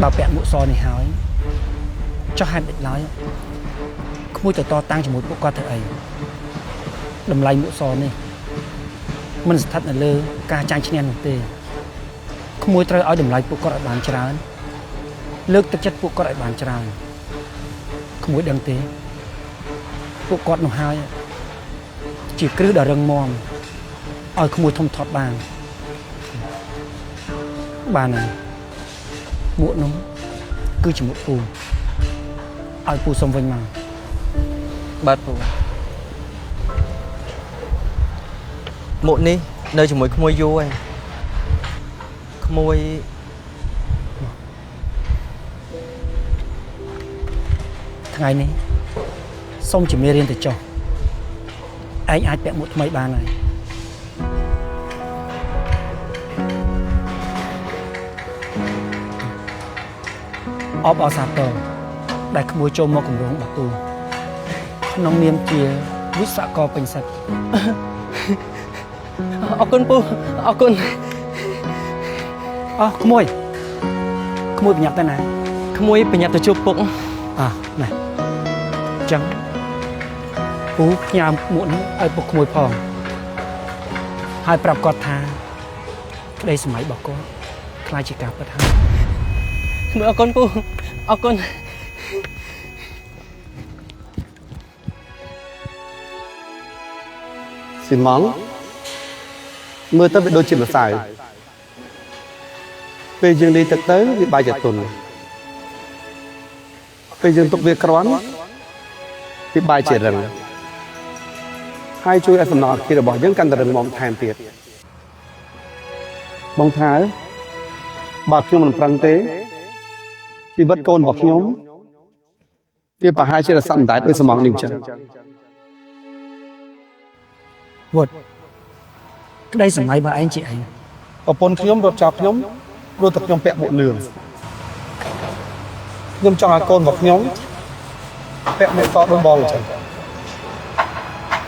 បើពាក់មួកសនេះហើយចុះហេតុមិនឡើយក្មួយទៅតតាំងជាមួយពួកគាត់ធ្វើអីតម្លៃមួកសនេះមិនស្ថិតនៅលើការចាញ់ឈ្នះនោះទេក្មួយត្រូវឲ្យតម្លៃពួកគាត់ឲ្យបានច្រើនលើកទឹកចិត្តពួកគាត់ឲ្យបានច្រើនក្មួយដឹងទេពួកគាត់នោះហើយជាគ្រឹះដ៏រឹងមាំឲ្យក្មួយធំធាត់បានហើយមួកនោះគឺជាមួកពូឲ្យពូសុំវិញមកបាទពូមួកនេះនៅជាមួយក្មួយយូរហើយក្មួយថ្ងៃនេះសូមជំរាបរៀនទៅចុះឯងអាចពាក់មួកថ្មីបានហើយអបអរសាទរដែលក្មួយចូលមកគម្រោងរបស់ពូក្នុងនាមជាវិស្វករពេញសិទ្ធិអរគុណពូអរគុណក្មួយប្រញាប់ទៅណាក្មួយប្រញាប់ទៅជួបពុកណែចឹងពូផ្ញើមួកនេះឲ្យពុកក្មួយផងហើយប្រាប់គាត់ថាក្តីសម័យរបស់គាត់ខ្លាចជាការពិតហើយក្មួយអរគុណពូអរគុណស៊ីម៉ង់មើលទៅវាដូចជាម្សៅពេលយើងលាយទឹកទៅវាបែកជាទុនពេលយើងទុកវាក្រាន់វាបែកជារឹងហើយជួយឲ្យសំណល់អគាររបស់យើងកាន់តែរឹងមាំថែមទៀតបងថាបើខ្ញុំមិនប្រឹងទេជីវិតកូនរបស់ខ្ញុំវាប្រហែលជារស័ព្ទតែដោយសំងនេះចឹងវត្តក្តីសម័យរបស់ឯងជាអីប្រពន្ធខ្ញុំរត់ចោលខ្ញុំព្រោះតែខ្ញុំពាក់មួកលឿងខ្ញុំចង់ឲ្យកូនរបស់ខ្ញុំពាក់មួកសដូចបងអញ្ចឹង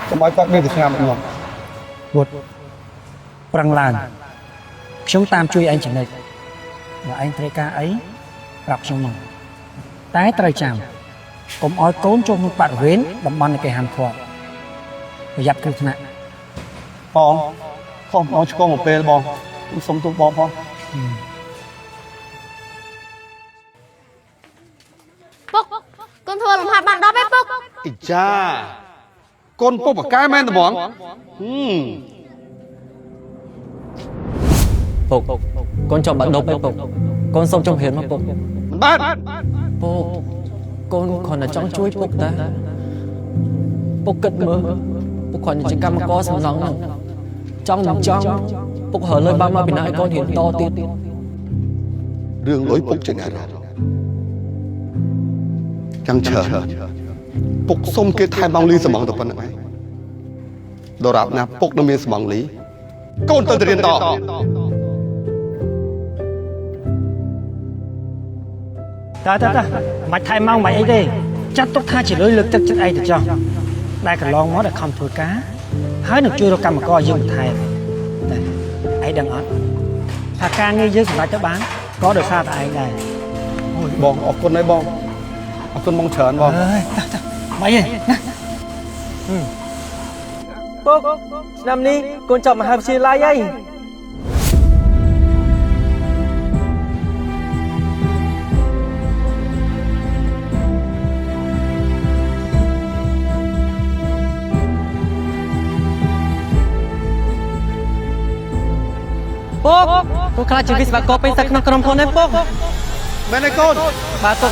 កុំឲ្យគាត់មានតែស្ងាត់ខ្ញុំវត្តប្រឹងឡើងខ្ញុំតាមជួយឯងចំណិចបើឯងត្រូវការអីប្រាប់ខ្ញុំមកតែត្រូវចាំកុំឲ្យកូនចូលក្នុងបរិវេណតំបន់នៃគេហាមឃាត់ប្រយ័ត្នគ្រោះថ្នាក់បងខុសបងឆ្កងមកពេលបងសុំទូបងផងពុកកូនធ្វើលំហាត់បាន10ឯពុកអ៊ីចាកូនពុកបកែមែនទេបងពុកកូនចង់បាក់ដប់ឯពុកកូនសុំចង់រៀនមកពុកមិនបានពុកកូនគ្រាន់តែចង់ជួយពុកតែពុកគិតមើលពុកគ្រាន់តែជាកម្មករសំឡងហ្នឹងចង់ពុកហើលើបានមកពីណាឲ្យកូនរៀនតទៀតរឿងលុយពុកចឹងឯងចាំច្រើនពុកសុំគេថែមបងលីសំងទៅប៉ុណ្្នឹងឯងដរាបណាពុកនៅមានសំងលីកូនទៅរៀនតមិនថែមមកមិនអីទេចាត់ទុកថាជាលុយលើកទឹកចិត្តឯងទៅចោះដែលកន្លងមកដែលខំធ្វើការហើយនឹងជួយរកកម្មករយើងបន្ថែមតែឯងដឹងអត់ថាការងារយើងសម្រេចទៅបានក៏ដោយសារតែឯងដែរអូយបងអរគុណហើយបងអរគុណបងច្រើនបងអើយមិនអីពុកឆ្នាំនេះកូនចប់មហាវិទ្យាល័យហើយពុកខ្លាចជាវិស្វករពេញសិទ្ធិក្នុងក្រុមហ៊ុនឯងពុកមែនទេកូនបាទពុក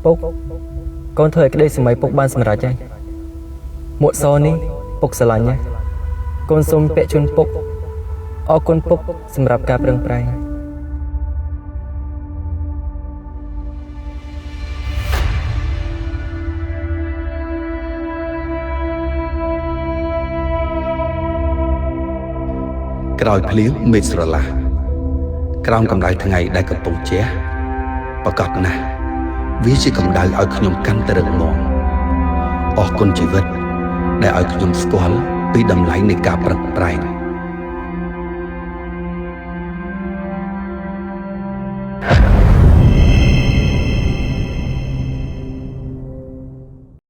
ពុកកូនធ្វើឲ្យក្តីសម័យពុកបានសម្រេចហើយមួកសនេះពុកស្រឡាញ់ណាស់កូនសូមពាក់ជូនពុកអរគុណពុកសម្រាប់ការប្រឹងប្រែងក្រោយភ្លៀងមេឃស្រឡះក្រោមកម្ដៅថ្ងៃដែលកំពុងជះ ប្រកាសណាស់វាជាកម្ដៅឲ្យខ្ញុំកាន់តែរឹងមាំអរគុណជីវិតដែលឲ្យខ្ញុំស្គាល់ពីតម្លៃនៃការប្រឹងប្រែង